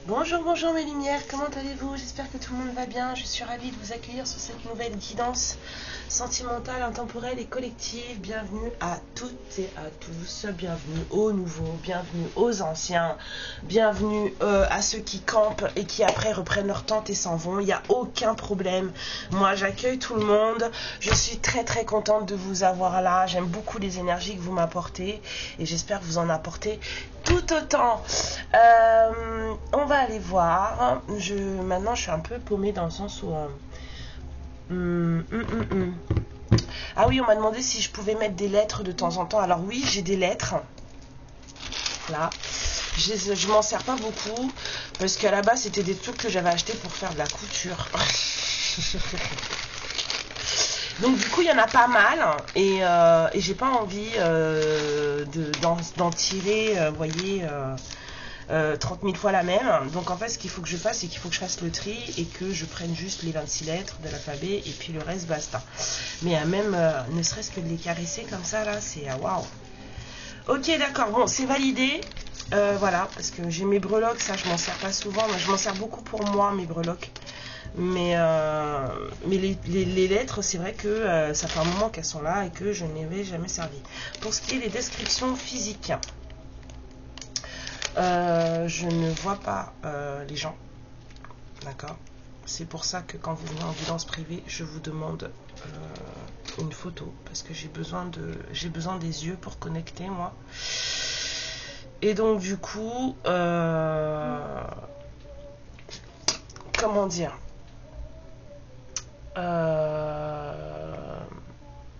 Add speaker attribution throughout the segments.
Speaker 1: Bonjour, bonjour mes lumières, comment allez-vous? J'espère que tout le monde va bien. Je suis ravie de vous accueillir sur cette nouvelle guidance sentimentale, intemporelle et collective. Bienvenue à toutes et à tous, bienvenue aux nouveaux, bienvenue aux anciens, bienvenue à ceux qui campent et qui après reprennent leur tente et s'en vont. Il n'y a aucun problème. Moi j'accueille tout le monde. Je suis très très contente de vous avoir là. J'aime beaucoup les énergies que vous m'apportez et j'espère que vous en apportez tout autant. On va aller voir. Maintenant, je suis un peu paumée dans le sens où... Ah oui, on m'a demandé si je pouvais mettre des lettres de temps en temps. Alors oui, j'ai des lettres. Là. Je m'en sers pas beaucoup. Parce qu'à la base, c'était des trucs que j'avais achetés pour faire de la couture. Donc du coup il y en a pas mal et j'ai pas envie d'en tirer, vous voyez, 30 000 fois la même. Donc en fait ce qu'il faut que je fasse, c'est qu'il faut que je fasse le tri et que je prenne juste les 26 lettres de l'alphabet et puis le reste basta. Mais même ne serait-ce que de les caresser comme ça là, c'est waouh. Ok d'accord, bon c'est validé. Voilà, parce que j'ai mes breloques, ça je m'en sers pas souvent, mais je m'en sers beaucoup pour moi mes breloques. Mais les lettres, c'est vrai que ça fait un moment qu'elles sont là et que je n'y avais jamais servi. Pour ce qui est des descriptions physiques, je ne vois pas les gens. D'accord. C'est pour ça que quand vous venez en guidance privée, je vous demande une photo. Parce que j'ai besoin des yeux pour connecter, moi. Et donc, du coup, comment dire,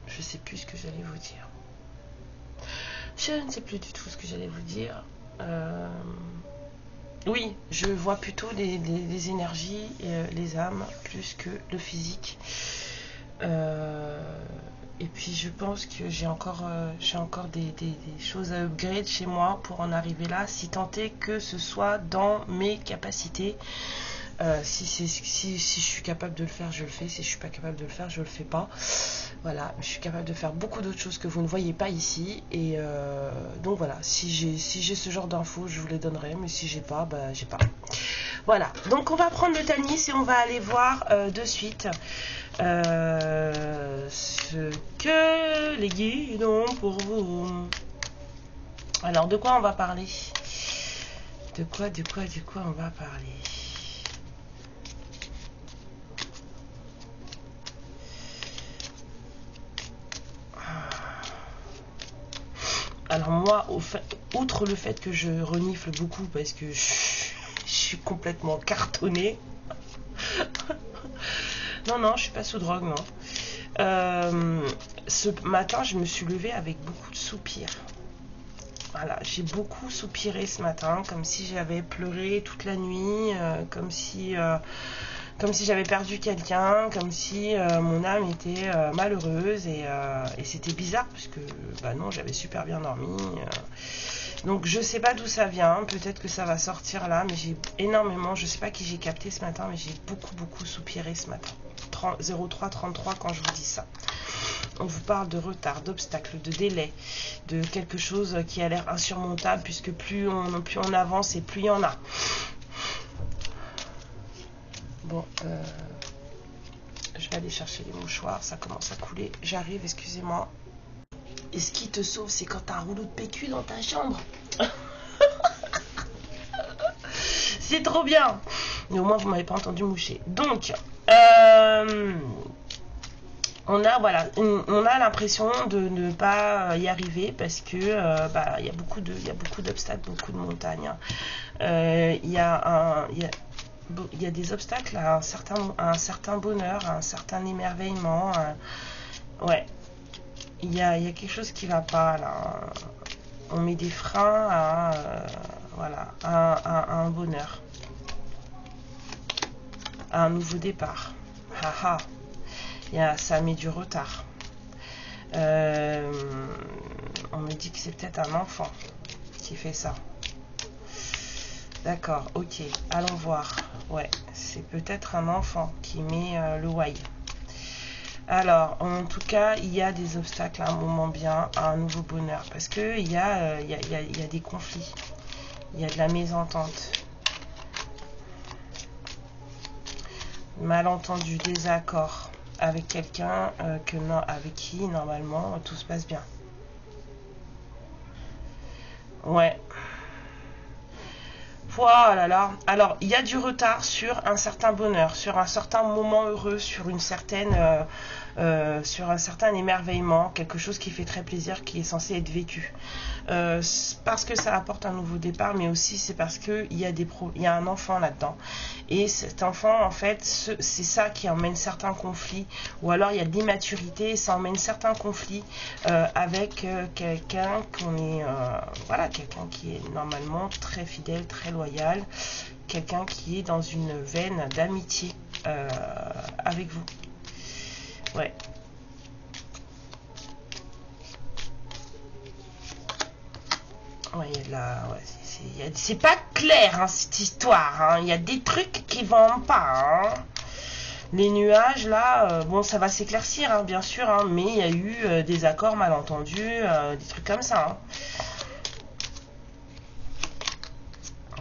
Speaker 1: je sais plus ce que j'allais vous dire. Je ne sais plus du tout ce que j'allais vous dire. Oui, je vois plutôt les énergies, les âmes, plus que le physique. Et puis je pense que j'ai encore des choses à upgrade chez moi pour en arriver là, si tant est que ce soit dans mes capacités. Si je suis capable de le faire, je le fais. Si je suis pas capable de le faire, je le fais pas. Voilà, je suis capable de faire beaucoup d'autres choses que vous ne voyez pas ici. Et donc voilà, si j'ai ce genre d'infos, je vous les donnerai. Mais si j'ai pas, bah j'ai pas. Voilà, donc on va prendre le Tanis et on va aller voir de suite ce que les guides ont pour vous. Alors, de quoi on va parler? De quoi on va parler? Alors moi, outre le fait que je renifle beaucoup parce que je suis complètement cartonnée. Non, je suis pas sous drogue, non. Ce matin, je me suis levée avec beaucoup de soupirs. Voilà, j'ai beaucoup soupiré ce matin, comme si j'avais pleuré toute la nuit, comme si j'avais perdu quelqu'un, comme si mon âme était malheureuse et c'était bizarre parce que bah non, j'avais super bien dormi. Donc je sais pas d'où ça vient, peut-être que ça va sortir là, mais j'ai énormément, je sais pas qui j'ai capté ce matin, mais j'ai beaucoup soupiré ce matin. 0333 quand je vous dis ça. On vous parle de retard, d'obstacles, de délai, de quelque chose qui a l'air insurmontable puisque plus on avance et plus il y en a. Bon, je vais aller chercher les mouchoirs, ça commence à couler. J'arrive, excusez-moi. Et ce qui te sauve, c'est quand t'as un rouleau de PQ dans ta chambre. C'est trop bien. Mais au moins, vous m'avez pas entendu moucher. Donc, on a l'impression de ne pas y arriver parce que il y a beaucoup d'obstacles, beaucoup de montagnes. Il y a des obstacles à un certain bonheur, à un certain émerveillement. Ouais, il y a quelque chose qui va pas là. On met des freins à un bonheur, à un nouveau départ. Haha. Ça met du retard. On me dit que c'est peut-être un enfant qui fait ça. D'accord, ok, allons voir. Ouais, c'est peut-être un enfant qui met le why. Alors, en tout cas, il y a des obstacles à un moment bien, à un nouveau bonheur. Parce que il y a des conflits. Il y a de la mésentente. Malentendu, désaccord avec quelqu'un avec qui, normalement, tout se passe bien. Ouais. Voilà là. Alors, il y a du retard sur un certain bonheur, sur un certain moment heureux, sur sur un certain émerveillement, quelque chose qui fait très plaisir, qui est censé être vécu. Parce que ça apporte un nouveau départ, mais aussi c'est parce qu'il y a un enfant là-dedans. Et cet enfant, en fait, c'est ça qui emmène certains conflits, ou alors il y a de l'immaturité, et ça emmène certains conflits avec quelqu'un quelqu'un qui est normalement très fidèle, très loyal, quelqu'un qui est dans une veine d'amitié avec vous. Ouais. Ouais, il y a de la... Ouais, c'est pas clair, hein, cette histoire. Hein. Il y a des trucs qui vont pas. Hein. Les nuages, là, bon, ça va s'éclaircir, hein, bien sûr, hein, mais il y a eu des accords malentendus, des trucs comme ça. Hein.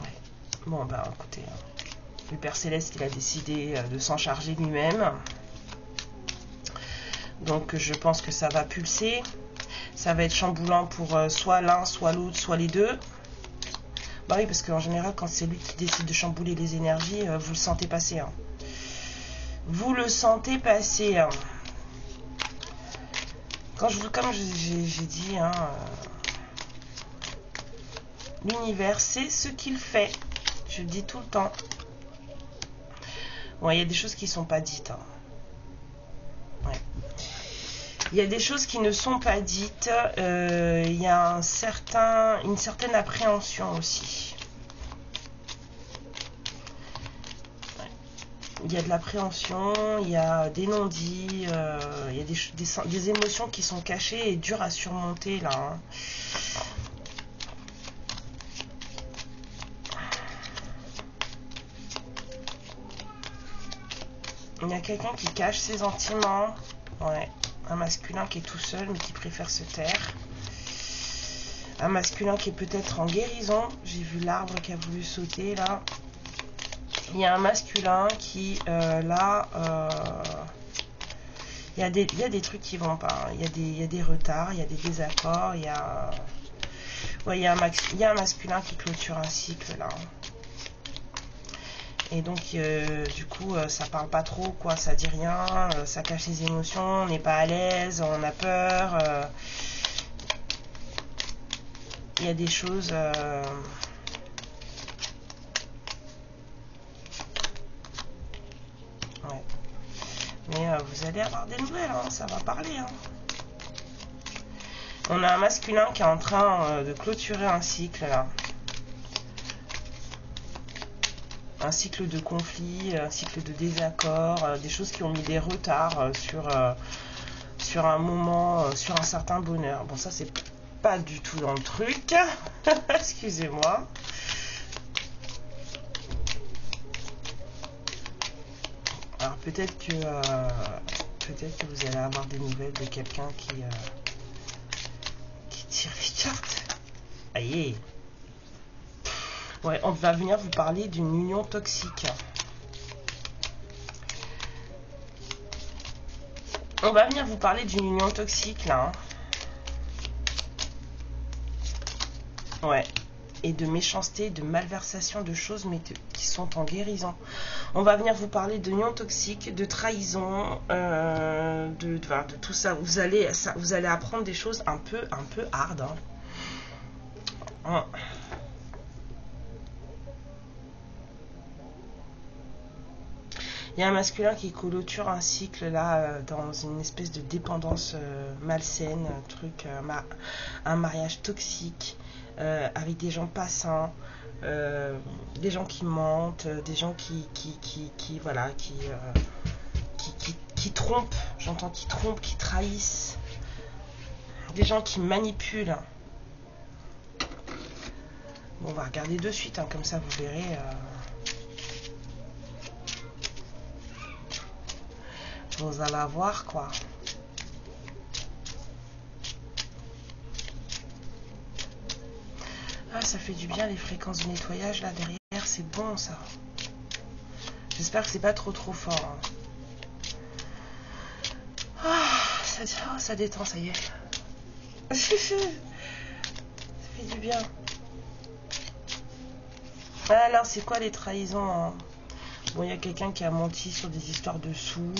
Speaker 1: Ouais. Bon, bah, écoutez, le Père Céleste, il a décidé de s'en charger lui-même. Donc, je pense que ça va pulser. Ça va être chamboulant pour soit l'un, soit l'autre, soit les deux. Bah oui, parce qu'en général, quand c'est lui qui décide de chambouler les énergies, vous le sentez passer. Hein. Vous le sentez passer. Hein. Comme j'ai dit, hein, l'univers, c'est ce qu'il fait. Je le dis tout le temps. Bon, il y a des choses qui ne sont pas dites. Hein. Ouais. Il y a des choses qui ne sont pas dites. Il y a une certaine appréhension aussi. Ouais. Il y a de l'appréhension, il y a des non-dits, il y a des émotions qui sont cachées et dures à surmonter là. Hein. Il y a quelqu'un qui cache ses sentiments. Ouais. Un masculin qui est tout seul mais qui préfère se taire. Un masculin qui est peut-être en guérison. J'ai vu l'arbre qui a voulu sauter là. Il y a un masculin qui là il y a des trucs qui vont pas. Hein. Il y a des retards, il y a des désaccords, il y a un masculin qui clôture un cycle là. Et donc, du coup, ça parle pas trop, quoi, ça dit rien, ça cache les émotions, on n'est pas à l'aise, on a peur. Il y a des choses... Ouais. Mais vous allez avoir des nouvelles, hein, ça va parler. Hein. On a un masculin qui est en train de clôturer un cycle, là. Un cycle de conflit, un cycle de désaccord, des choses qui ont mis des retards sur un moment, sur un certain bonheur. Bon, ça, c'est pas du tout dans le truc. Excusez-moi. Alors, peut-être que vous allez avoir des nouvelles de quelqu'un qui tire les cartes. Aïe. Ouais, on va venir vous parler d'une union toxique. On va venir vous parler d'une union toxique, là. Hein. Ouais. Et de méchanceté, de malversation, de choses mais qui sont en guérison. On va venir vous parler d'union toxique, de trahison, de tout ça. Vous allez apprendre des choses un peu hard. Hein. Hein. Il y a un masculin qui clôture un cycle là dans une espèce de dépendance malsaine, un mariage toxique avec des gens pas sains, des gens qui mentent, des gens qui trompent, j'entends qui trompent, qui trahissent, des gens qui manipulent. Bon, on va regarder de suite, hein, comme ça vous verrez. Vous allez voir quoi. Ah, ça fait du bien les fréquences de nettoyage là derrière, c'est bon ça. J'espère que c'est pas trop fort. Hein. Ah, ça détend, ça y est. Ça fait du bien. Alors, c'est quoi les trahisons hein? Bon, il y a quelqu'un qui a menti sur des histoires de sous.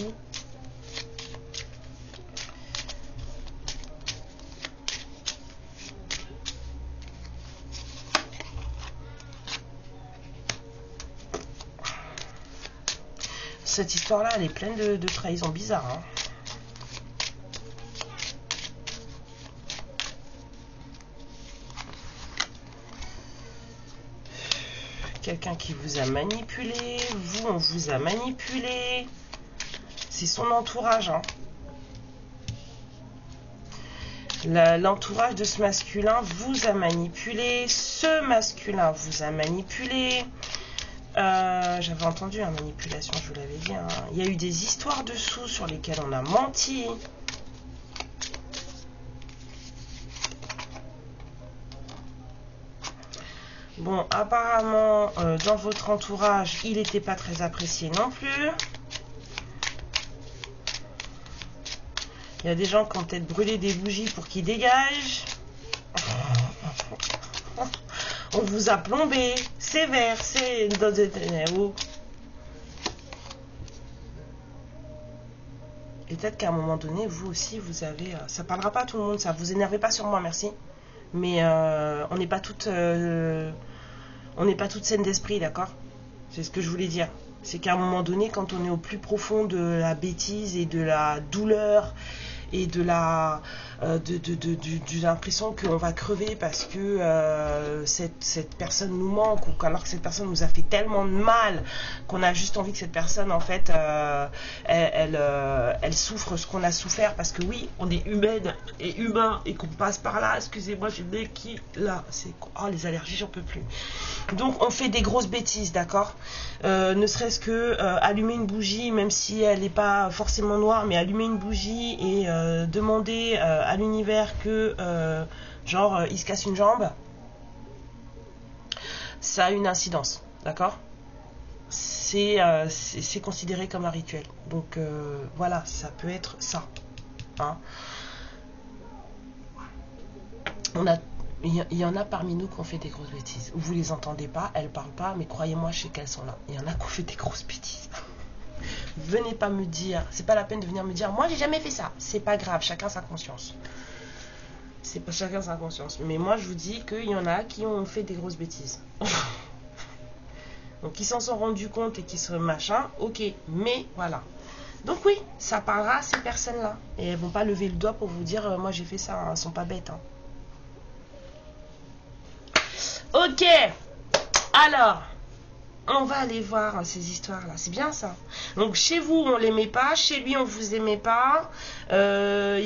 Speaker 1: Cette histoire-là, elle est pleine de trahisons bizarres. Hein. Quelqu'un qui vous a manipulé, vous, on vous a manipulé. C'est son entourage. Hein. L'entourage de ce masculin vous a manipulé. Ce masculin vous a manipulé. J'avais entendu hein, manipulation, je vous l'avais dit. Hein. Il y a eu des histoires dessous sur lesquelles on a menti. Bon, apparemment, dans votre entourage, il n'était pas très apprécié non plus. Il y a des gens qui ont peut-être brûlé des bougies pour qu'il dégage. On vous a plombé, sévère, c'est dans des ténèbres. Et peut-être qu'à un moment donné, vous aussi, vous avez... ça parlera pas à tout le monde, ça. Vous énervez pas sur moi, merci. Mais on n'est pas toutes... on n'est pas toutes saines d'esprit, d'accord? C'est ce que je voulais dire. C'est qu'à un moment donné, quand on est au plus profond de la bêtise et de la douleur et de la de l'impression qu'on va crever parce que cette personne nous manque ou alors que cette personne nous a fait tellement de mal qu'on a juste envie que cette personne en fait elle souffre ce qu'on a souffert parce que oui on est humaine et humain et qu'on passe par là. Excusez-moi, j'ai le nez qui là c'est les allergies, j'en peux plus. Donc on fait des grosses bêtises, d'accord, ne serait-ce que allumer une bougie, même si elle n'est pas forcément noire, mais allumer une bougie et demander à l'univers que genre il se casse une jambe, ça a une incidence, d'accord, c'est considéré comme un rituel. Donc voilà, ça peut être ça, hein. Il y en a parmi nous qui ont fait des grosses bêtises. Vous les entendez pas, elles parlent pas, mais croyez-moi, je sais qu'elles sont là. Il y en a qui ont fait des grosses bêtises. Venez pas me dire, c'est pas la peine de venir me dire, moi j'ai jamais fait ça. C'est pas grave, chacun sa conscience. C'est pas chacun sa conscience. Mais moi je vous dis qu'il y en a qui ont fait des grosses bêtises. Donc ils s'en sont rendus compte et qui se machin, ok, mais voilà. Donc oui, ça parlera à ces personnes-là. Et elles vont pas lever le doigt pour vous dire, moi j'ai fait ça, hein. Elles sont pas bêtes, hein. Ok, alors, on va aller voir ces histoires-là. C'est bien ça. Donc, chez vous, on l'aimait pas. Chez lui, on vous aimait pas. Il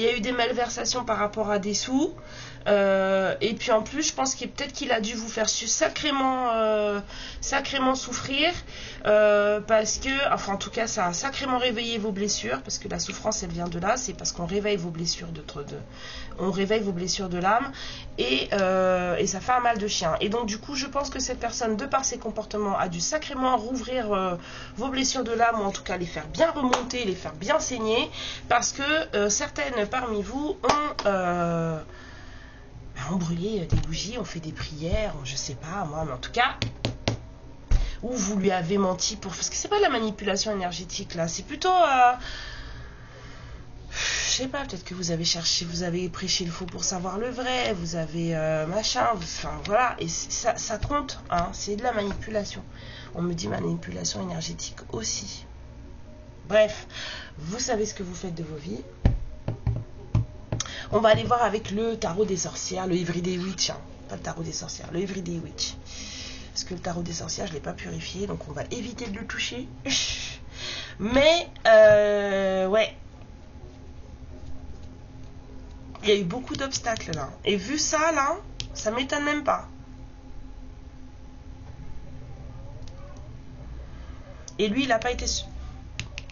Speaker 1: y a eu des malversations par rapport à des sous. Et puis, en plus, je pense qu'il peut-être qu'il a dû vous faire sacrément souffrir. Parce que, enfin, en tout cas, ça a sacrément réveillé vos blessures. Parce que la souffrance, elle vient de là. C'est parce qu'on réveille vos blessures on réveille vos blessures de l'âme. Et ça fait un mal de chien. Et donc, du coup, je pense que cette personne, de par ses comportements, a dû sacrément rouvrir vos blessures de l'âme, ou en tout cas les faire bien remonter, les faire bien saigner, parce que certaines parmi vous ont brûlé des bougies, ont fait des prières, je sais pas moi, mais en tout cas, ou vous lui avez menti pour... Parce que c'est pas de la manipulation énergétique là, c'est plutôt... je sais pas, peut-être que vous avez cherché, vous avez prêché le faux pour savoir le vrai, vous avez machin, enfin voilà, et ça compte, hein, c'est de la manipulation. On me dit manipulation énergétique aussi. Bref, vous savez ce que vous faites de vos vies. On va aller voir avec le tarot des sorcières, le Everyday Witch, hein, pas le tarot des sorcières, le Everyday Witch. Parce que le tarot des sorcières, je ne l'ai pas purifié, donc on va éviter de le toucher. Mais, ouais. Il y a eu beaucoup d'obstacles là. Et vu ça là, ça m'étonne même pas. Et lui, il n'a pas été...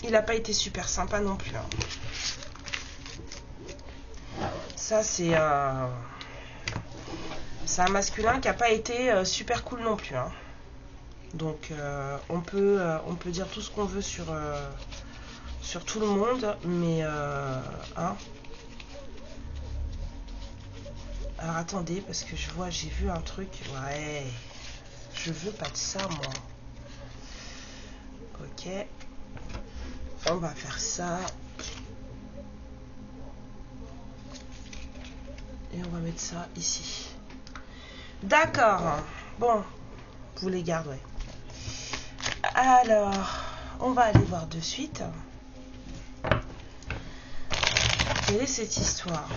Speaker 1: il n'a pas été super sympa non plus. Hein. Ça, c'est un masculin qui n'a pas été super cool non plus. Hein. Donc, on peut dire tout ce qu'on veut sur tout le monde, mais... hein. Alors, attendez, parce que j'ai vu un truc... Ouais, je veux pas de ça, moi. Ok. On va faire ça. Et on va mettre ça ici. D'accord. Bon, vous les gardez. Alors, on va aller voir de suite. Quelle est cette histoire?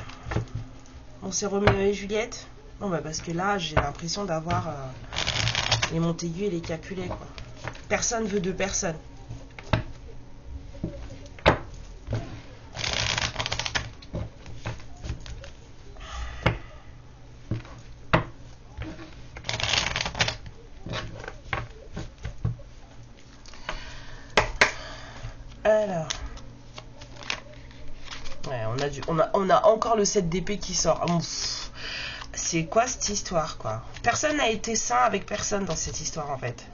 Speaker 1: Bon, c'est Roméo et Juliette. Non, bah parce que là, j'ai l'impression d'avoir les Montaigu et les Capulet, quoi. Personne veut de personne. Alors, ouais, on a encore le 7 d'épée qui sort. C'est quoi cette histoire, quoi? Personne n'a été sain avec personne dans cette histoire, en fait.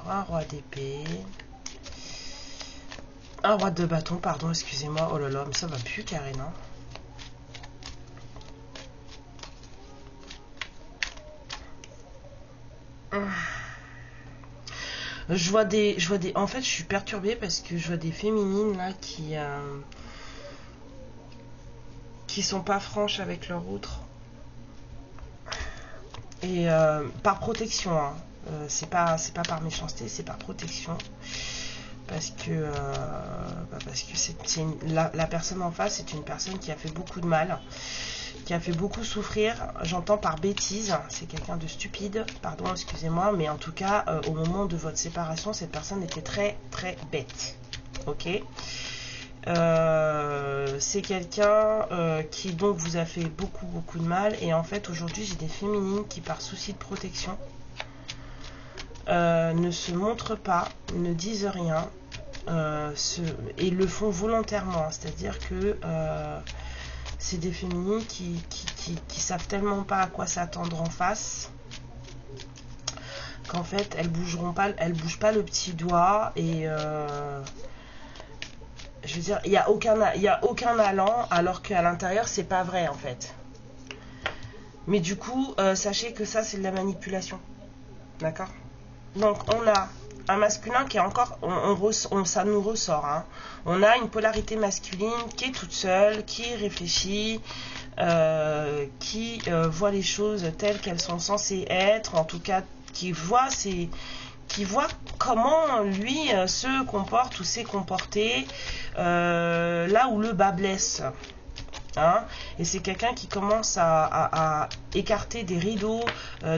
Speaker 1: Un roi d'épée. Un roi de bâton, pardon, excusez-moi. Oh là là, mais ça va plus, Karen, hein. Je vois des... En fait, je suis perturbée parce que je vois des féminines, là, qui sont pas franches avec leur autre. Et par protection, hein. C'est pas par méchanceté, c'est par protection. Parce que la personne en face, c'est une personne qui a fait beaucoup de mal, qui a fait beaucoup souffrir. J'entends par bêtise, c'est quelqu'un de stupide, pardon, excusez-moi, mais en tout cas, au moment de votre séparation, cette personne était très très bête. Ok. C'est quelqu'un qui donc vous a fait beaucoup de mal, et en fait aujourd'hui j'ai des féminines qui par souci de protection ne se montrent pas, ne disent rien, et le font volontairement. C'est-à-dire que c'est des féminines qui savent tellement pas à quoi s'attendre en face qu'en fait elles bougent pas le petit doigt, et je veux dire, il y a aucun allant, alors qu'à l'intérieur c'est pas vrai en fait. Mais du coup, sachez que ça c'est de la manipulation, d'accord? Donc on a un masculin qui est encore, ça nous ressort, hein. On a une polarité masculine qui est toute seule, qui réfléchit, qui voit les choses telles qu'elles sont censées être, en tout cas qui voit comment lui se comporte ou s'est comporté là où le bas blesse. Hein, et c'est quelqu'un qui commence à écarter des rideaux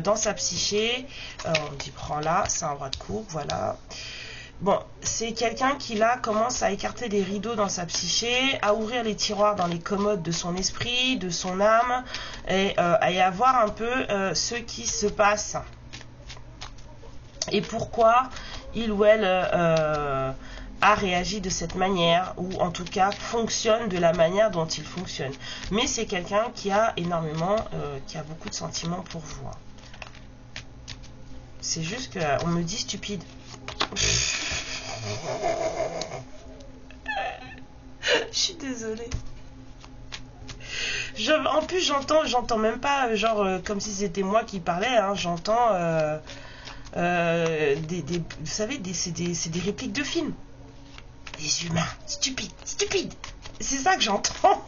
Speaker 1: dans sa psyché. On dit prends là, c'est un roi de coupe, voilà. Bon, c'est quelqu'un qui là commence à écarter des rideaux dans sa psyché, à ouvrir les tiroirs dans les commodes de son esprit, de son âme, et à voir un peu ce qui se passe. Et pourquoi il ou elle a réagi de cette manière, ou en tout cas fonctionne de la manière dont il fonctionne. Mais c'est quelqu'un qui a énormément, qui a beaucoup de sentiments pour vous. C'est juste qu'on me dit stupide. Je suis désolée. En plus j'entends même pas genre comme si c'était moi qui parlais, hein. J'entends vous savez, c'est des répliques de films. Les humains, stupide. C'est ça que j'entends.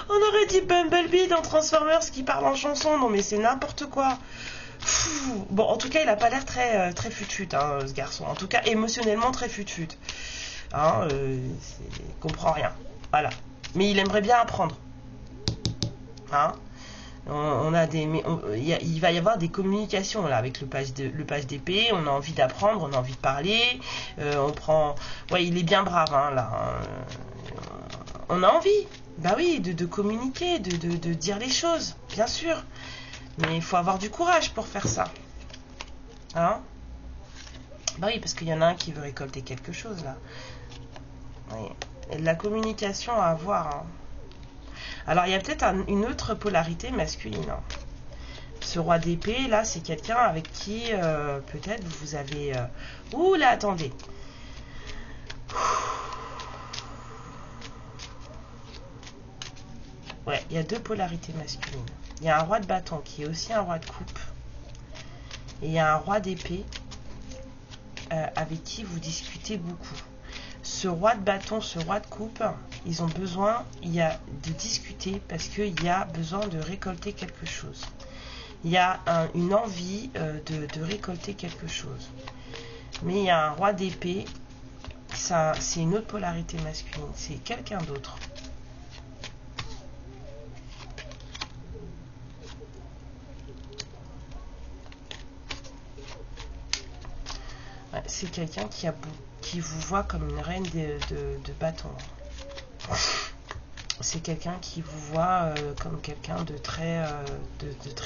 Speaker 1: On aurait dit Bumblebee dans Transformers qui parle en chanson. Non mais c'est n'importe quoi. Bon, en tout cas, il a pas l'air très fut-fut, hein, ce garçon. En tout cas, émotionnellement très fut-fut. Hein, il comprend rien. Voilà. Mais il aimerait bien apprendre. Hein? On a des, il va y avoir des communications là avec le page d'épée. On a envie d'apprendre, on a envie de parler. On prend, ouais, il est bien brave hein, là. On a envie, bah oui, de communiquer, de dire les choses, bien sûr. Mais il faut avoir du courage pour faire ça. Hein? Bah oui, parce qu'il y en a un qui veut récolter quelque chose là. Oui. Et de la communication à avoir. Hein. Alors, il y a peut-être une autre polarité masculine. Hein. Ce roi d'épée, là, c'est quelqu'un avec qui, peut-être, vous avez... Ouh là, attendez. Ouais, il y a deux polarités masculines. Il y a un roi de bâton qui est aussi un roi de coupe. Et il y a un roi d'épée avec qui vous discutez beaucoup. Ce roi de bâton, ce roi de coupe, ils ont besoin de discuter parce qu'il y a besoin de récolter quelque chose. Il y a une envie de récolter quelque chose. Mais il y a un roi d'épée, c'est une autre polarité masculine, c'est quelqu'un d'autre. Ouais, c'est quelqu'un qui vous voit comme une reine de bâton. C'est quelqu'un qui vous voit comme quelqu'un de très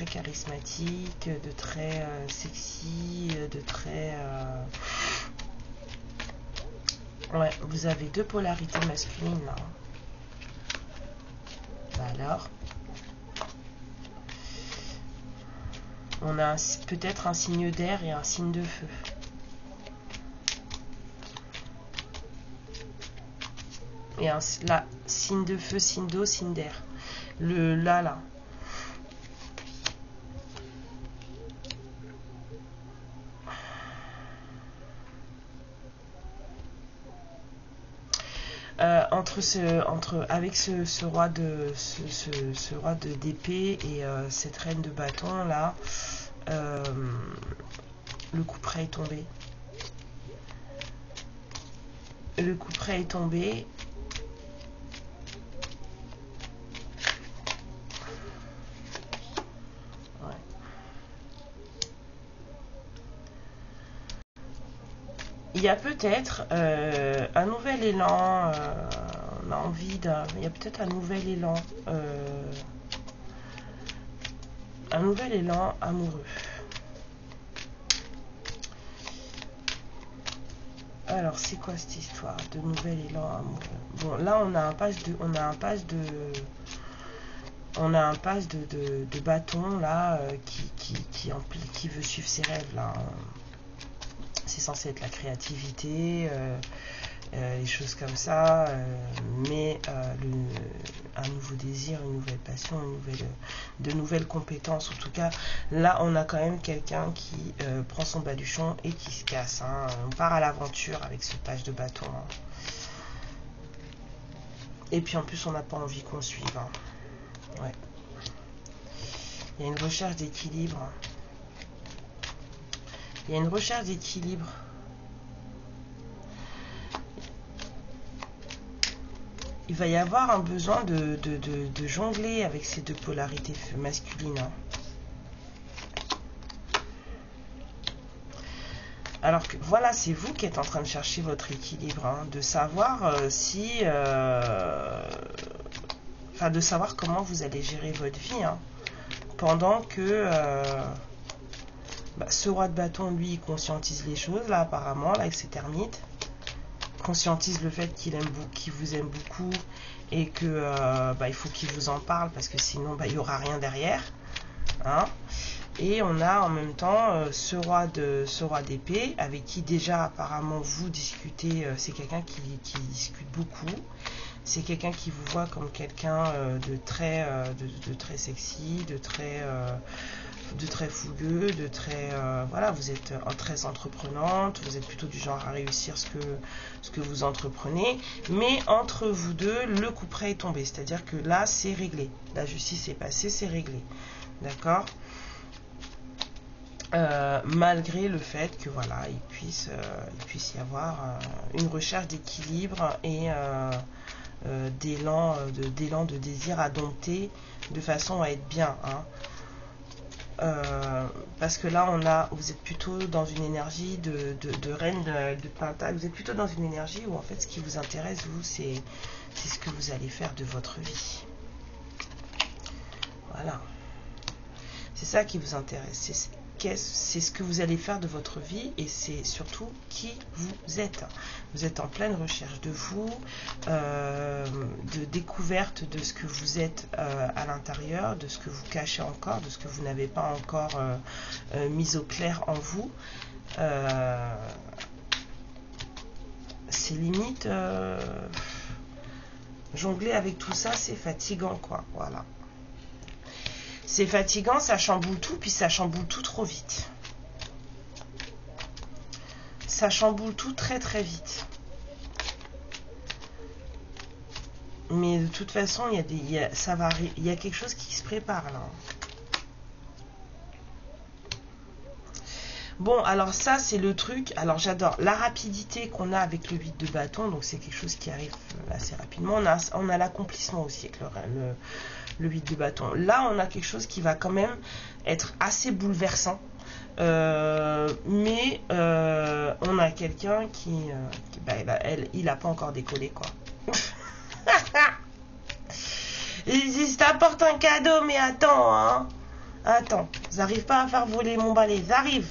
Speaker 1: charismatique, de très sexy, de très... Ouais, vous avez deux polarités masculines là. Bah alors, on a peut-être un signe d'air et un signe de feu. Et là, signe de feu, signe d'eau, signe d'air. Le là. Avec ce roi de d'épée et cette reine de bâton là, le couperet est tombé. Le couperet est tombé. Il y a peut-être un nouvel élan, on a envie il y a peut-être un nouvel élan amoureux. Alors c'est quoi cette histoire de nouvel élan amoureux? Bon là on a un passe de bâton là qui veut suivre ses rêves là. C'est censé être la créativité, les choses comme ça, mais un nouveau désir, une nouvelle passion, de nouvelles compétences. En tout cas, là, on a quand même quelqu'un qui prend son baluchon et qui se casse. Hein. On part à l'aventure avec ce page de bâton. Hein. Et puis en plus, on n'a pas envie qu'on suive. Hein. Ouais. Il y a une recherche d'équilibre. Il y a une recherche d'équilibre. Il va y avoir un besoin de jongler avec ces deux polarités masculines. Hein. Alors que voilà, c'est vous qui êtes en train de chercher votre équilibre, hein, de savoir de savoir comment vous allez gérer votre vie. Hein, pendant que ce roi de bâton, lui, il conscientise les choses, là, apparemment, là, avec ses termites. Conscientise le fait qu'il vous aime beaucoup et que il faut qu'il vous en parle parce que sinon, il n'y aura rien derrière. Hein. Et on a en même temps ce roi d'épée avec qui déjà, apparemment, vous discutez. C'est quelqu'un qui discute beaucoup. C'est quelqu'un qui vous voit comme quelqu'un de très sexy, de très fougueux, voilà, vous êtes très entreprenante, vous êtes plutôt du genre à réussir ce que vous entreprenez, mais entre vous deux, le couperet est tombé, c'est-à-dire que là, c'est réglé, la justice est passée, c'est réglé, d'accord, malgré le fait que voilà, il puisse y avoir une recherche d'équilibre et d'élan de désir à dompter de façon à être bien, hein. Parce que là vous êtes plutôt dans une énergie de reine de pentacle. Vous êtes plutôt dans une énergie où en fait ce qui vous intéresse vous c'est ce que vous allez faire de votre vie. Voilà, c'est ça qui vous intéresse, c'est ce que vous allez faire de votre vie, et c'est surtout qui vous êtes. Vous êtes en pleine recherche de vous, de découverte de ce que vous êtes à l'intérieur, de ce que vous cachez encore, de ce que vous n'avez pas encore mis au clair en vous. C'est limite jongler avec tout ça, c'est fatigant quoi, voilà. C'est fatigant, ça chamboule tout, puis ça chamboule tout trop vite. Ça chamboule tout très très vite. Mais de toute façon, il y a quelque chose qui se prépare là. Bon, alors ça, c'est le truc. Alors, j'adore la rapidité qu'on a avec le 8 de bâton. Donc, c'est quelque chose qui arrive assez rapidement. On a l'accomplissement aussi avec le 8 de bâton. Là, on a quelque chose qui va quand même être assez bouleversant. Mais on a quelqu'un qui il n'a pas encore décollé, quoi. Ils t'apportent un cadeau, mais attends, hein. Attends, ils n'arrivent pas à faire voler mon balai. Ils arrivent.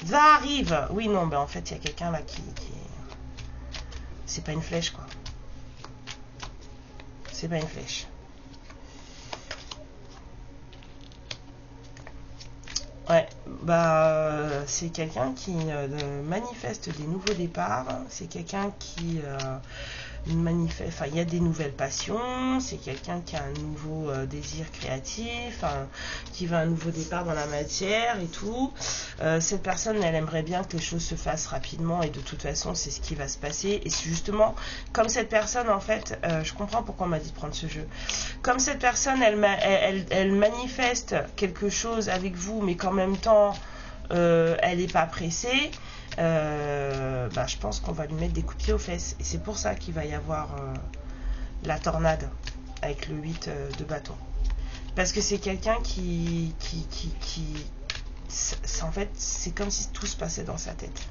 Speaker 1: Ça arrive. Oui, non, ben en fait, il y a quelqu'un là qui... C'est pas une flèche, quoi. C'est pas une flèche. Ouais, bah, c'est quelqu'un qui manifeste des nouveaux départs. C'est quelqu'un qui manifeste... Enfin, il y a des nouvelles passions. C'est quelqu'un qui a un nouveau désir créatif, qui veut un nouveau départ dans la matière et tout. Cette personne, elle aimerait bien que les choses se fassent rapidement, et de toute façon, c'est ce qui va se passer. Et c'est justement, comme cette personne, en fait, je comprends pourquoi on m'a dit de prendre ce jeu. Comme cette personne, elle manifeste quelque chose avec vous, mais qu'en même temps, elle n'est pas pressée, je pense qu'on va lui mettre des coups de pied aux fesses. Et c'est pour ça qu'il va y avoir la tornade avec le 8 de bâton. Parce que c'est quelqu'un en fait, c'est comme si tout se passait dans sa tête.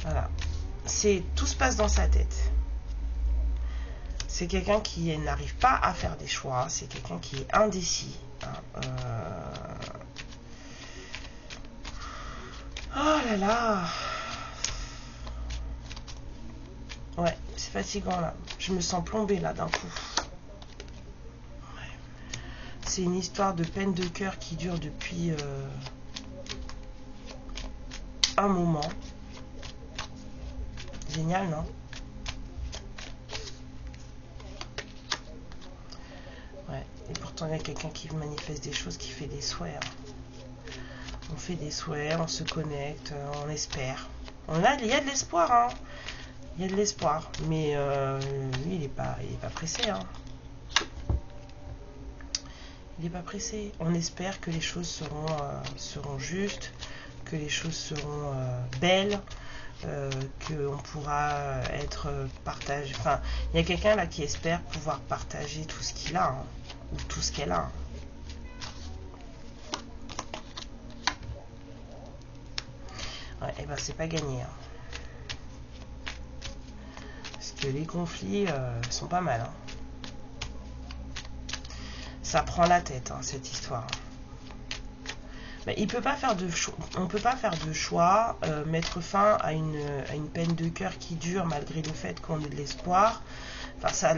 Speaker 1: Voilà. Tout se passe dans sa tête. C'est quelqu'un qui n'arrive pas à faire des choix. C'est quelqu'un qui est indécis. Oh là là. Ouais, c'est fatigant là. Je me sens plombée là d'un coup. C'est une histoire de peine de cœur qui dure depuis un moment. Génial, non? Ouais, et pourtant il y a quelqu'un qui manifeste des choses, qui fait des souhaits. Hein. On fait des souhaits, on se connecte, on espère. Il y a de l'espoir, hein. Il y a de l'espoir, mais lui il est pas pressé, hein. Il n'est pas pressé. On espère que les choses seront justes, que les choses seront belles, qu'on pourra être partagé. Enfin, il y a quelqu'un là qui espère pouvoir partager tout ce qu'il a, hein, ou tout ce qu'elle a. Ouais, et ben c'est pas gagné. Hein. Parce que les conflits sont pas mal. Hein. Ça prend la tête, hein, cette histoire. Mais on peut pas faire de choix, mettre fin à une peine de cœur qui dure malgré le fait qu'on ait de l'espoir. Enfin, ça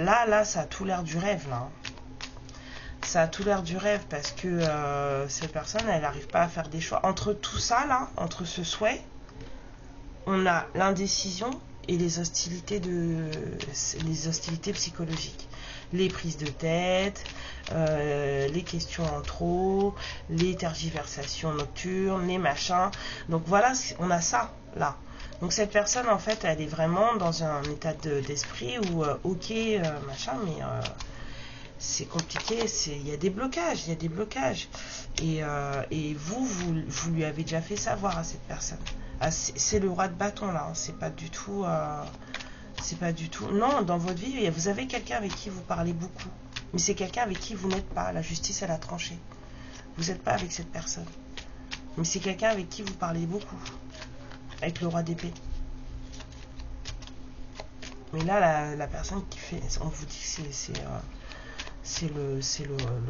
Speaker 1: a tout l'air du rêve, là. Ça a tout l'air du rêve parce que cette personne, elle n'arrive pas à faire des choix. Entre tout ça, là, entre ce souhait, on a l'indécision et les hostilités psychologiques. Les prises de tête, les questions en trop, les tergiversations nocturnes, les machins. Donc voilà, on a ça là. Donc cette personne en fait, elle est vraiment dans un état d'esprit où ok machin, mais c'est compliqué. Il y a des blocages, Et vous lui avez déjà fait savoir à cette personne. Ah, c'est le roi de bâton là, hein. C'est pas du tout... c'est pas du tout... Non, dans votre vie, vous avez quelqu'un avec qui vous parlez beaucoup. Mais c'est quelqu'un avec qui vous n'êtes pas. La justice, elle a tranché. Vous n'êtes pas avec cette personne. Mais c'est quelqu'un avec qui vous parlez beaucoup. Avec le roi d'épée. Mais là, la personne qui fait... On vous dit que c'est le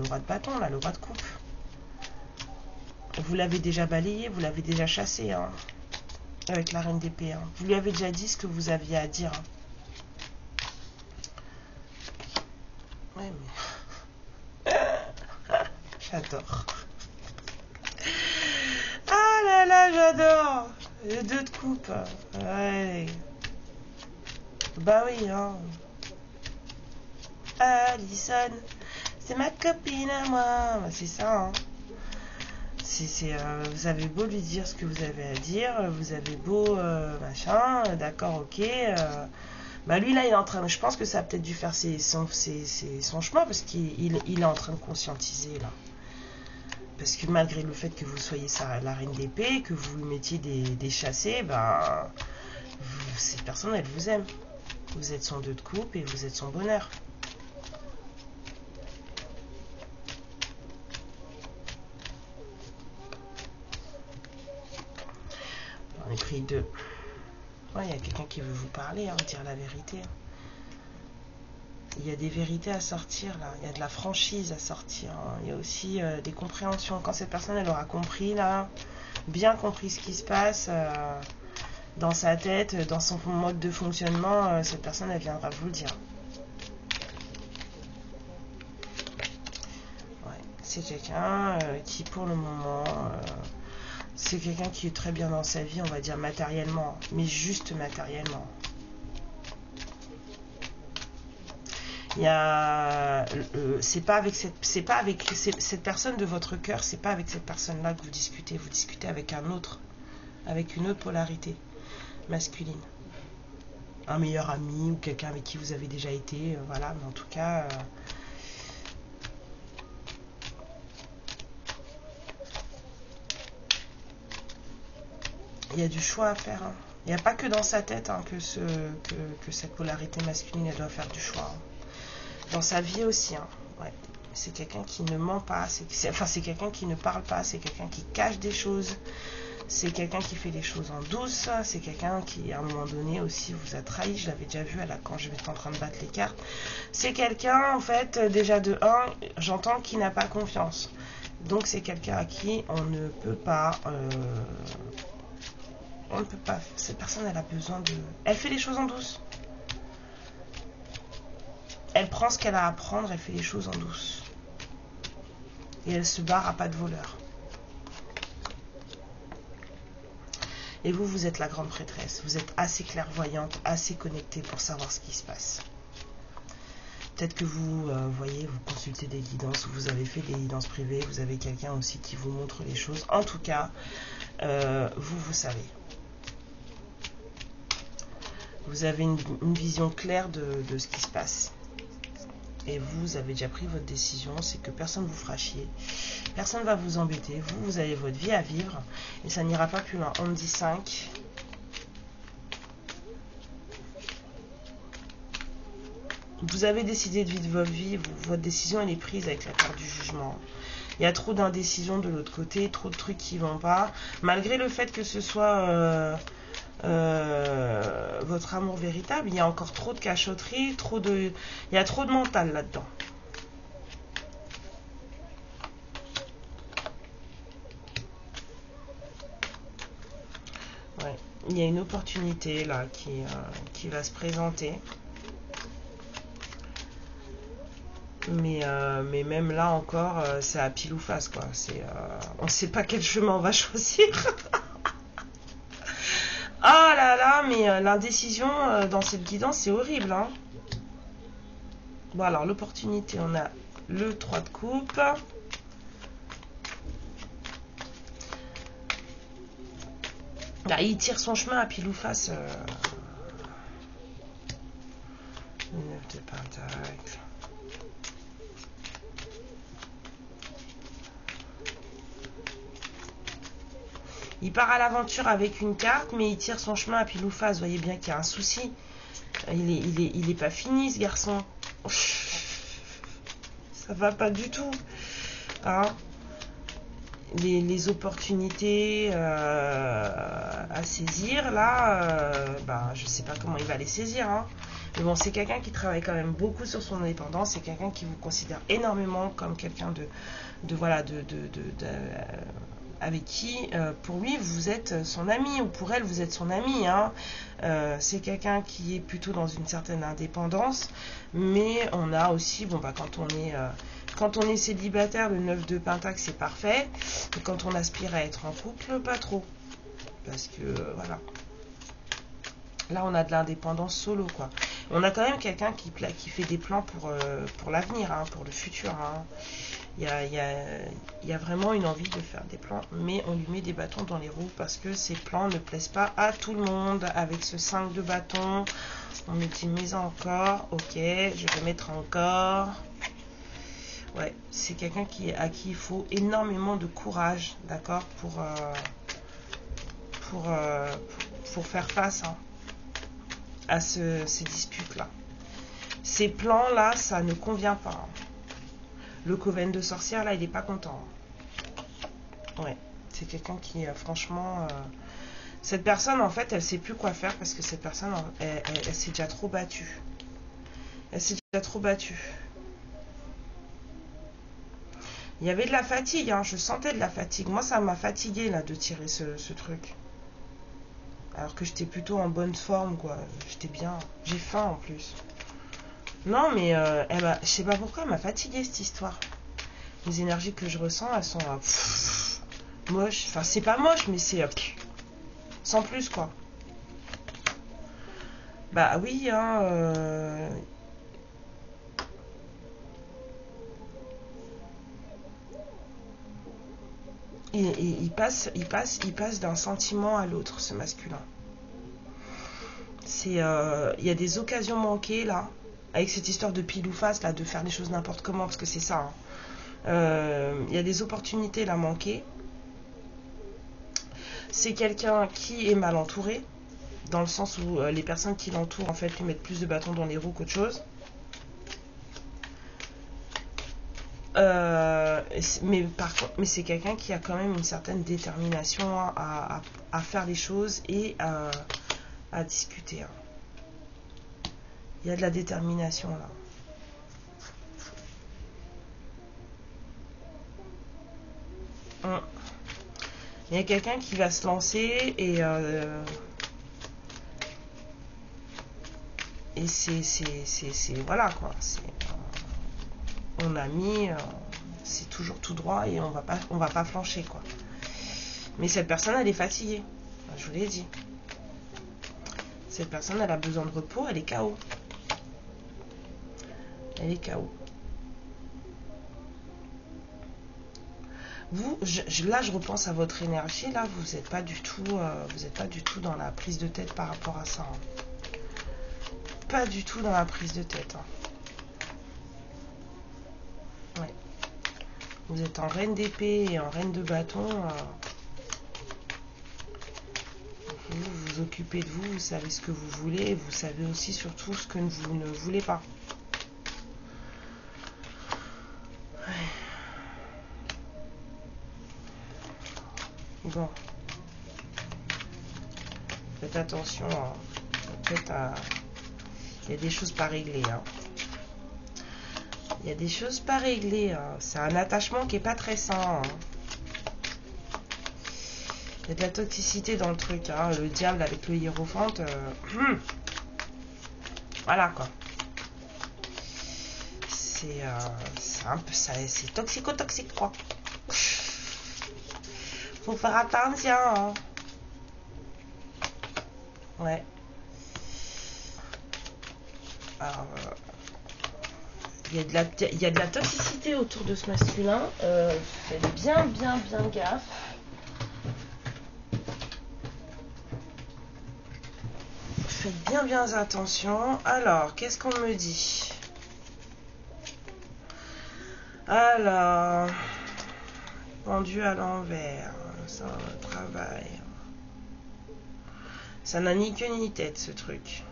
Speaker 1: roi de bâton, là, le roi de coupe. Vous l'avez déjà balayé, vous l'avez déjà chassé, hein, avec la reine d'épée. Hein. Vous lui avez déjà dit ce que vous aviez à dire. Hein. Ouais, mais... J'adore. Ah là là, j'adore. Les 2 de coupe. Ouais. Bah oui, hein. Alison, c'est ma copine à moi. Bah, c'est ça, hein. Vous avez beau lui dire ce que vous avez à dire, vous avez beau machin, d'accord, ok. Bah lui là, il est en train. Je pense que ça a peut-être dû faire son chemin parce qu'il est en train de conscientiser là. Parce que malgré le fait que vous soyez la reine d'épée, que vous lui mettiez des chassés, bah cette personne, elle vous aime. Vous êtes son 2 de coupe et vous êtes son bonheur. On est pris 2. Ouais, il y a quelqu'un qui veut vous parler, hein, dire la vérité. Il y a des vérités à sortir là, il y a de la franchise à sortir. Hein. Il y a aussi des compréhensions. Quand cette personne, elle aura compris là, bien compris ce qui se passe dans sa tête, dans son mode de fonctionnement, cette personne, elle viendra vous le dire. Ouais, c'est quelqu'un qui, pour le moment... c'est quelqu'un qui est très bien dans sa vie, on va dire matériellement, mais juste matériellement. Il y a, c'est pas avec cette personne de votre cœur, c'est pas avec cette personne-là que vous discutez avec un autre, avec une autre polarité masculine, un meilleur ami ou quelqu'un avec qui vous avez déjà été, voilà. Mais en tout cas. Il y a du choix à faire. Hein. Il n'y a pas que dans sa tête hein, que cette polarité masculine elle doit faire du choix. Hein. Dans sa vie aussi. Hein. Ouais. C'est quelqu'un qui ne ment pas. C'est quelqu'un qui ne parle pas. C'est quelqu'un qui cache des choses. C'est quelqu'un qui fait les choses en douce. C'est quelqu'un qui, à un moment donné, aussi vous a trahi. Je l'avais déjà vu quand j'étais en train de battre les cartes. C'est quelqu'un, en fait, déjà de 1, j'entends qu'il n'a pas confiance. Donc, c'est quelqu'un à qui on ne peut pas... on ne peut pas. Cette personne, elle a besoin de... Elle fait les choses en douce. Elle prend ce qu'elle a à apprendre, elle fait les choses en douce. Et elle se barre à pas de voleur. Et vous, vous êtes la grande prêtresse. Vous êtes assez clairvoyante, assez connectée pour savoir ce qui se passe. Peut-être que vous voyez, vous consultez des guidances, ou vous avez fait des guidances privées, vous avez quelqu'un aussi qui vous montre les choses. En tout cas, vous savez. Vous avez une vision claire de ce qui se passe. Et vous avez déjà pris votre décision, c'est que personne ne vous fera chier. Personne ne va vous embêter. Vous avez votre vie à vivre. Et ça n'ira pas plus loin. On me dit 5. Vous avez décidé de vivre votre vie. Votre décision, elle est prise avec la carte du jugement. Il y a trop d'indécision de l'autre côté. Trop de trucs qui ne vont pas. Malgré le fait que ce soit... votre amour véritable, il y a encore trop de cachotterie, il y a trop de mental là-dedans. Ouais, il y a une opportunité là qui va se présenter. Mais même là encore, c'est à pile ou face quoi. On ne sait pas quel chemin on va choisir. Ah là là, mais l'indécision dans cette guidance, c'est horrible. Hein. Bon, alors, l'opportunité, on a le 3 de coupe. Là, il tire son chemin à pile ou face. Le 9 de pentacle. Il part à l'aventure avec une carte, mais il tire son chemin à pile ou face. Vous voyez bien qu'il y a un souci. Il est pas fini, ce garçon. Ça va pas du tout. Hein, les opportunités à saisir, là, bah, je sais pas comment il va les saisir. Hein. Mais bon, c'est quelqu'un qui travaille quand même beaucoup sur son indépendance. C'est quelqu'un qui vous considère énormément comme quelqu'un avec qui, pour lui, vous êtes son ami, ou pour elle, vous êtes son ami. Hein. C'est quelqu'un qui est plutôt dans une certaine indépendance, mais on a aussi, bon, bah, quand on est célibataire, le 9 de Pentacle, c'est parfait. Et quand on aspire à être en couple, pas trop. Parce que, voilà. Là, on a de l'indépendance solo, quoi. On a quand même quelqu'un qui fait des plans pour l'avenir, hein, pour le futur. Hein. Il y a vraiment une envie de faire des plans, mais on lui met des bâtons dans les roues parce que ces plans ne plaisent pas à tout le monde. Avec ce 5 de bâton, on me dit mais encore, ok, je vais mettre encore. Ouais, c'est quelqu'un à qui il faut énormément de courage, d'accord, pour faire face, hein, à ces disputes-là. Ces plans-là, ça ne convient pas. Hein. Le coven de sorcière, là, il n'est pas content. Hein. Ouais, c'est quelqu'un qui, franchement... cette personne, en fait, elle ne sait plus quoi faire parce que cette personne, elle s'est déjà trop battue. Elle s'est déjà trop battue. Il y avait de la fatigue, hein, je sentais de la fatigue. Moi, ça m'a fatigué là de tirer ce truc. Alors que j'étais plutôt en bonne forme, quoi. J'étais bien. J'ai faim en plus. Non, mais je sais pas pourquoi elle m'a fatiguée cette histoire. Les énergies que je ressens, elles sont moches. Enfin, c'est pas moche, mais c'est sans plus, quoi. Bah oui, hein. Il passe d'un sentiment à l'autre, ce masculin. Il y a des occasions manquées là, avec cette histoire de pile ou face là, de faire les choses n'importe comment, parce que c'est ça. Hein. Il y a des opportunités là manquées. C'est quelqu'un qui est mal entouré, dans le sens où les personnes qui l'entourent en fait lui mettent plus de bâtons dans les roues qu'autre chose. Mais c'est quelqu'un qui a quand même une certaine détermination à faire les choses et à discuter. Hein. Il y a de la détermination là. Il y a quelqu'un qui va se lancer et c'est voilà quoi. On a mis, c'est toujours tout droit et on va pas flancher quoi. Mais cette personne elle est fatiguée, je vous l'ai dit. Cette personne elle a besoin de repos, elle est KO. Elle est KO. Vous, là je repense à votre énergie, là vous n'êtes pas du tout dans la prise de tête par rapport à ça. Hein. Pas du tout dans la prise de tête. Hein. Ouais. Vous êtes en reine d'épée et en reine de bâton. Vous vous occupez de vous, vous savez ce que vous voulez, et vous savez aussi surtout ce que vous ne voulez pas. Ouais. Bon. Faites attention. Hein. Peut-être il y a des choses pas réglées. Hein. Il y a des choses pas réglées. Hein. C'est un attachement qui est pas très sain. Hein. Il y a de la toxicité dans le truc. Hein. Le diable avec le hiérophante. Voilà quoi. C'est un peu ça. C'est toxico-toxique quoi. Faut faire attention. Hein. Ouais. Alors, il y a de la toxicité autour de ce masculin. Faites bien gaffe. Faites bien attention. Alors, qu'est-ce qu'on me dit? Alors, Pendu à l'envers. C'est un travail. Ça n'a ni queue ni tête, ce truc.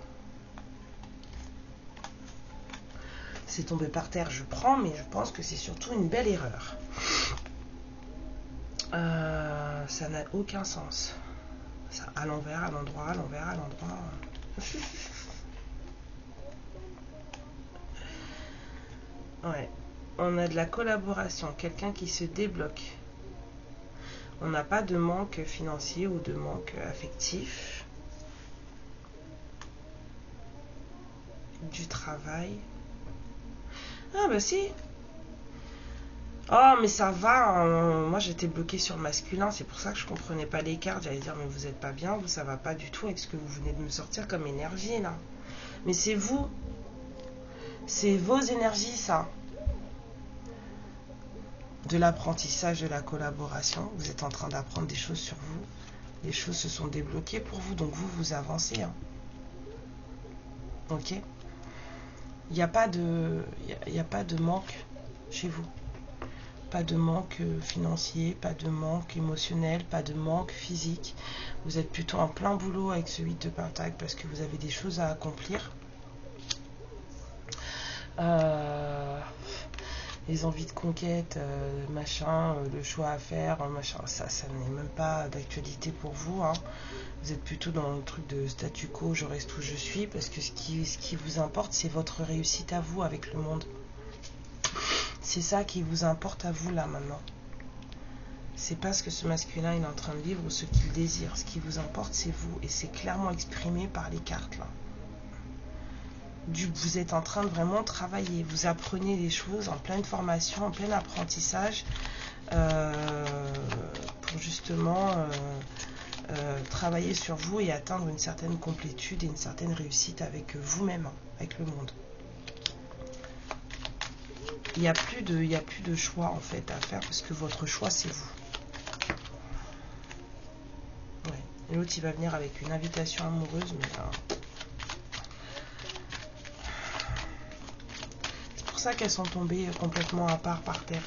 Speaker 1: C'est tombé par terre, je prends, mais je pense que c'est surtout une belle erreur. Ça n'a aucun sens. Ça, à l'envers, à l'endroit, à l'envers, à l'endroit. Ouais. On a de la collaboration, quelqu'un qui se débloque. On n'a pas de manque financier ou de manque affectif. Du travail. Ah bah si. Oh mais ça va, hein. Moi j'étais bloquée sur le masculin, c'est pour ça que je comprenais pas les cartes. J'allais dire mais vous êtes pas bien, vous ça va pas du tout avec ce que vous venez de me sortir comme énergie là. Mais c'est vous. C'est vos énergies ça. De l'apprentissage, de la collaboration. Vous êtes en train d'apprendre des choses sur vous. Les choses se sont débloquées pour vous, donc vous avancez. Hein. Ok. Il n'y a pas de manque chez vous. Pas de manque financier, pas de manque émotionnel, pas de manque physique. Vous êtes plutôt en plein boulot avec ce 8 de Pentacle parce que vous avez des choses à accomplir. Les envies de conquête, machin, le choix à faire, machin, ça n'est même pas d'actualité pour vous. Hein. Vous êtes plutôt dans le truc de statu quo, je reste où je suis, parce que ce qui vous importe, c'est votre réussite à vous avec le monde. C'est ça qui vous importe à vous là maintenant. C'est pas ce que ce masculin est en train de vivre ou ce qu'il désire. Ce qui vous importe, c'est vous. Et c'est clairement exprimé par les cartes là. Vous êtes en train de vraiment travailler. Vous apprenez des choses en pleine formation, en plein apprentissage pour justement travailler sur vous et atteindre une certaine complétude et une certaine réussite avec vous-même, avec le monde. Il n'y a plus de choix en fait à faire parce que votre choix c'est vous. Ouais. Et l'autre il va venir avec une invitation amoureuse, mais c'est pour ça qu'elles sont tombées complètement à part par terre.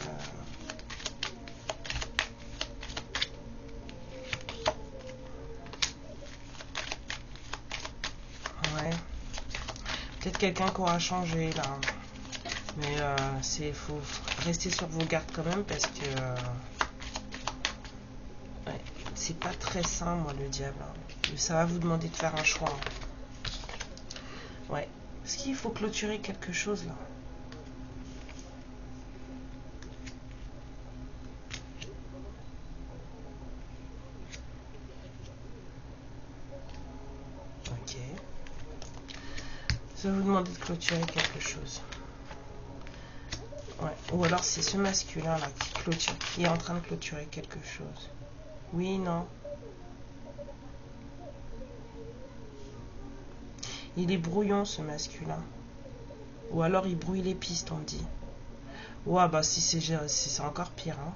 Speaker 1: Ouais. Peut-être quelqu'un qui aura changé là. Mais faut rester sur vos gardes quand même parce que ouais, c'est pas très sain, moi, le diable. Hein. Ça va vous demander de faire un choix. Hein. Ouais. Est-ce qu'il faut clôturer quelque chose là? Ok. Ça va vous demander de clôturer quelque chose. Ouais. Ou alors c'est ce masculin là qui clôture, qui est en train de clôturer quelque chose. Oui, non. Il est brouillon ce masculin. Ou alors il brouille les pistes, on me dit. Ouais, bah si c'est encore pire. Hein.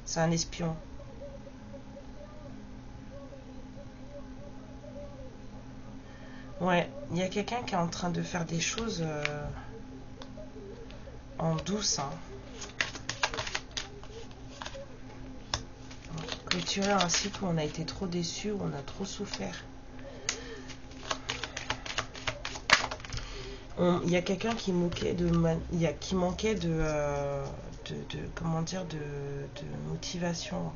Speaker 1: C'est un espion. Ouais, il y a quelqu'un qui est en train de faire des choses en douce. Hein. Clôturer un cycle où on a été trop déçu, où on a trop souffert. Il y a quelqu'un qui manquait comment dire, de motivation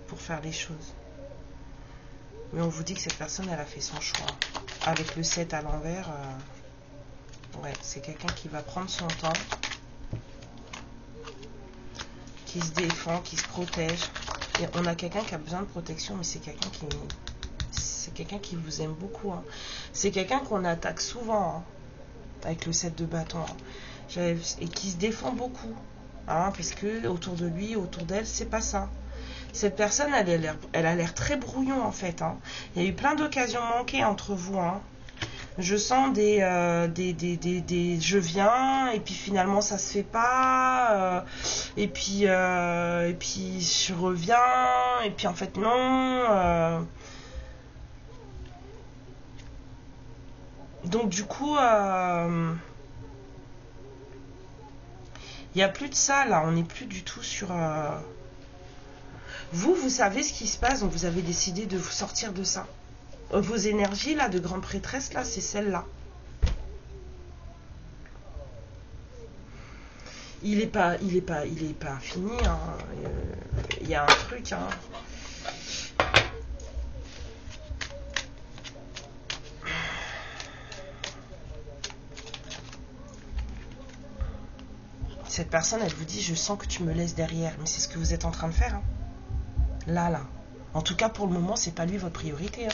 Speaker 1: pour faire les choses. Mais on vous dit que cette personne, elle a fait son choix. Avec le 7 à l'envers, ouais, c'est quelqu'un qui va prendre son temps, qui se défend, qui se protège. Et on a quelqu'un qui a besoin de protection, mais c'est quelqu'un qui vous aime beaucoup. Hein. C'est quelqu'un qu'on attaque souvent, hein, avec le 7 de bâton. Hein. Et qui se défend beaucoup. Hein, parce que autour de lui, autour d'elle, c'est pas ça. Cette personne, elle a l'air très brouillon en fait. Hein. Il y a eu plein d'occasions manquées entre vous. Hein. Je sens des je viens et puis finalement ça se fait pas et puis je reviens et puis en fait non. Donc du coup il n'y a plus de ça là. On n'est plus du tout sur Vous savez ce qui se passe, donc vous avez décidé de vous sortir de ça. Vos énergies, là, de grande prêtresse, là, c'est celle-là. Il est pas fini, hein. Il y a un truc, hein. Cette personne, elle vous dit, je sens que tu me laisses derrière. Mais c'est ce que vous êtes en train de faire, hein. Là. En tout cas, pour le moment, c'est pas lui votre priorité, hein.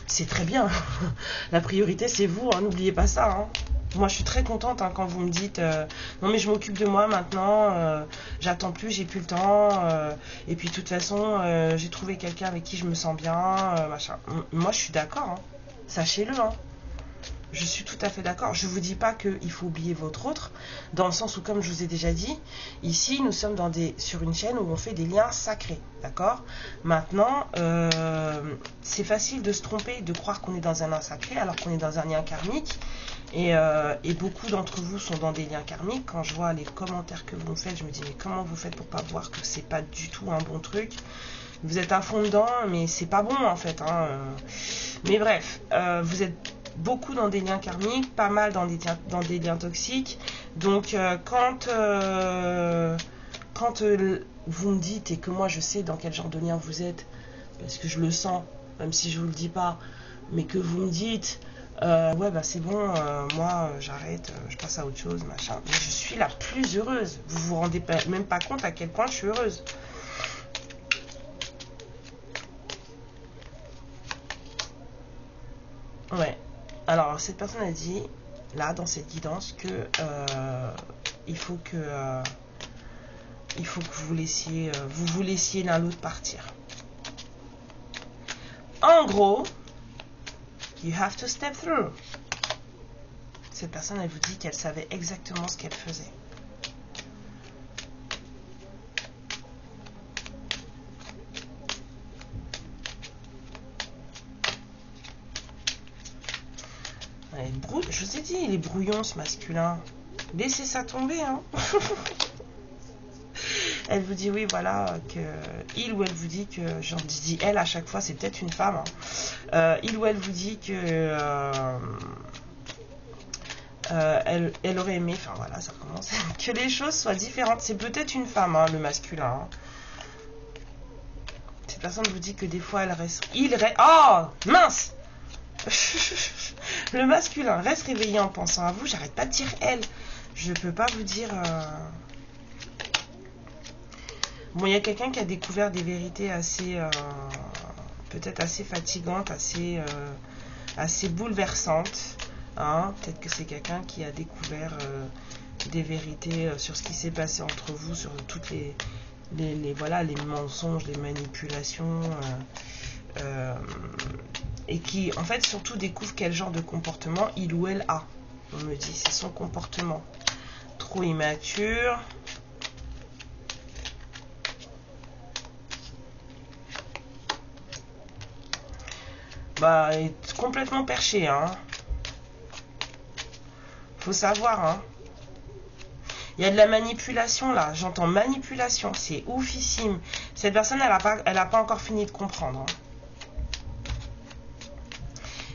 Speaker 1: C'est très bien. La priorité, c'est vous, hein. N'oubliez pas ça, hein. Moi, je suis très contente, hein, quand vous me dites non, mais je m'occupe de moi maintenant, j'attends plus, j'ai plus le temps, et puis de toute façon, j'ai trouvé quelqu'un avec qui je me sens bien, machin. Moi, je suis d'accord, hein. Sachez-le, hein. Je suis tout à fait d'accord. Je ne vous dis pas qu'il faut oublier votre autre, dans le sens où, comme je vous ai déjà dit, ici, nous sommes sur une chaîne où on fait des liens sacrés. D'accord? Maintenant, c'est facile de se tromper, de croire qu'on est dans un lien sacré, alors qu'on est dans un lien karmique. Et beaucoup d'entre vous sont dans des liens karmiques. Quand je vois les commentaires que vous me faites, je me dis, mais comment vous faites pour pas voir que c'est pas du tout un bon truc? Vous êtes à fond dedans, mais c'est pas bon, en fait, hein. Mais bref, vous êtes beaucoup dans des liens karmiques, pas mal dans des liens toxiques. Donc quand vous me dites, et que moi je sais dans quel genre de lien vous êtes, parce que je le sens, même si je vous le dis pas, mais que vous me dites ouais bah c'est bon, moi j'arrête, je passe à autre chose, machin, mais je suis la plus heureuse. Vous vous rendez même pas compte à quel point je suis heureuse. Ouais. Alors, cette personne a dit, là, dans cette guidance, que il faut que vous laissiez l'un l'autre partir. En gros, you have to step through. Cette personne, elle vous dit qu'elle savait exactement ce qu'elle faisait. Je vous ai dit, il est brouillon ce masculin. Laissez ça tomber, hein. Elle vous dit, oui, voilà, que il ou elle vous dit que, j'en dis elle à chaque fois, c'est peut-être une femme, hein. Il ou elle vous dit que elle aurait aimé, enfin voilà, ça recommence, que les choses soient différentes. C'est peut-être une femme, hein, le masculin, hein. Cette personne vous dit que des fois elle reste. Oh mince. Le masculin reste réveillé en pensant à vous. J'arrête pas de dire elle. Je peux pas vous dire. Bon, il y a quelqu'un qui a découvert des vérités assez, peut-être assez fatigantes, assez bouleversantes. Hein. Peut-être que c'est quelqu'un qui a découvert des vérités sur ce qui s'est passé entre vous, sur toutes les mensonges, les manipulations. Et qui en fait surtout découvre quel genre de comportement il ou elle a. On me dit c'est son comportement trop immature, bah est complètement perché, hein. Faut savoir, hein. Il y a de la manipulation là, j'entends manipulation, c'est oufissime. Cette personne elle a pas encore fini de comprendre, hein.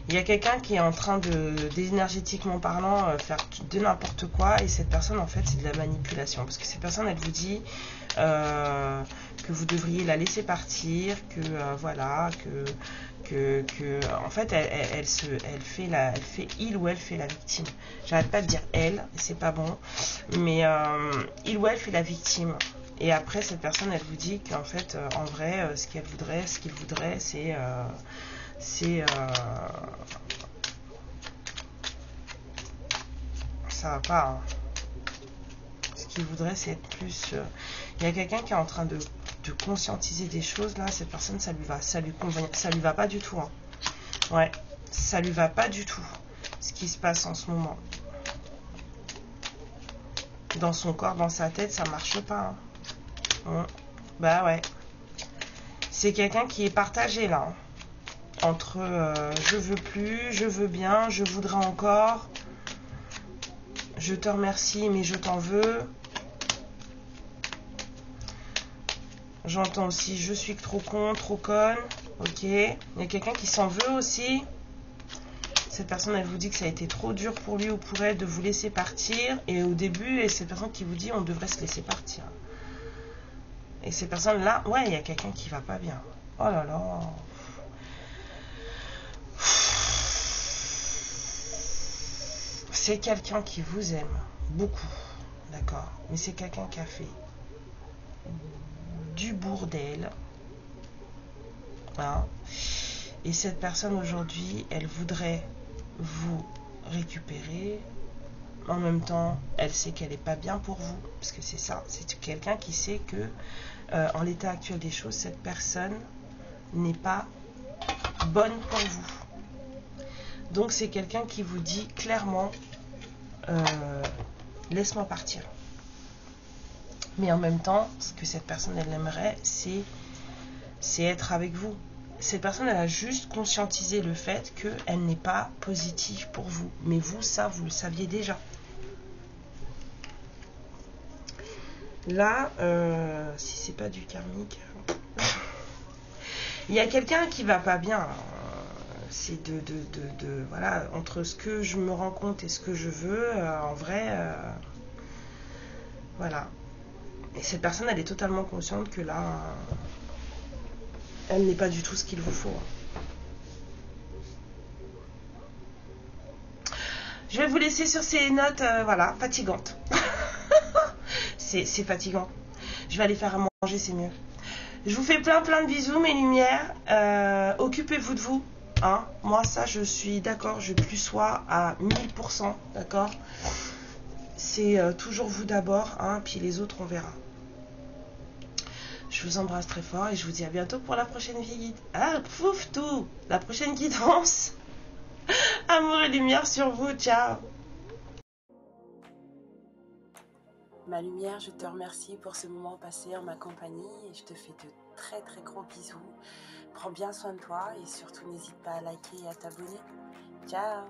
Speaker 1: Il y a quelqu'un qui est en train d'énergétiquement parlant, faire de n'importe quoi, et cette personne, en fait, c'est de la manipulation. Parce que cette personne, elle vous dit que vous devriez la laisser partir, que voilà, en fait, il ou elle fait la victime. J'arrête pas de dire elle, c'est pas bon, mais il ou elle fait la victime. Et après, cette personne, elle vous dit qu'en fait, en vrai, ce qu'il voudrait, c'est ça va pas, hein. Ce qu'il voudrait, c'est être plus. Il y a quelqu'un qui est en train de conscientiser des choses là. Cette personne, ça lui va pas du tout, hein. Ouais, ça lui va pas du tout. Ce qui se passe en ce moment dans son corps, dans sa tête, ça marche pas, hein. Bah ouais, c'est quelqu'un qui est partagé là, hein. Entre je veux plus, je veux bien, je voudrais encore, je te remercie mais je t'en veux. J'entends aussi je suis trop con, trop conne. Ok. Il y a quelqu'un qui s'en veut aussi. Cette personne, elle vous dit que ça a été trop dur pour lui ou pour elle de vous laisser partir. Et au début, et cette personne qui vous dit on devrait se laisser partir. Et ces personnes-là, ouais, il y a quelqu'un qui va pas bien. Oh là là. C'est quelqu'un qui vous aime beaucoup, d'accord. Mais c'est quelqu'un qui a fait du bourdel. Hein. Et cette personne aujourd'hui, elle voudrait vous récupérer. En même temps, elle sait qu'elle n'est pas bien pour vous. Parce que c'est ça, c'est quelqu'un qui sait que, en l'état actuel des choses, cette personne n'est pas bonne pour vous. Donc c'est quelqu'un qui vous dit clairement, laisse-moi partir. Mais en même temps, ce que cette personne, elle aimerait, c'est être avec vous. Cette personne, elle a juste conscientisé le fait qu'elle n'est pas positive pour vous. Mais vous, ça, vous le saviez déjà. Là, si c'est pas du karmique, il y a quelqu'un qui va pas bien. C'est voilà, entre ce que je me rends compte et ce que je veux, en vrai, voilà. Et cette personne, elle est totalement consciente que là, elle n'est pas du tout ce qu'il vous faut. Je vais vous laisser sur ces notes, voilà, fatigantes. c'est fatigant. Je vais aller faire à manger, c'est mieux. Je vous fais plein de bisous, mes lumières. Occupez-vous de vous. Hein. Moi, ça, je suis d'accord. Je plus sois à 1000%. D'accord. C'est toujours vous d'abord. Hein, puis les autres, on verra. Je vous embrasse très fort et je vous dis à bientôt pour la prochaine guide. Ah, pouf tout. La prochaine guidance. Amour et lumière sur vous. Ciao. Ma lumière, je te remercie pour ce moment passé en ma compagnie et je te fais de très gros bisous. Prends bien soin de toi et surtout n'hésite pas à liker et à t'abonner. Ciao!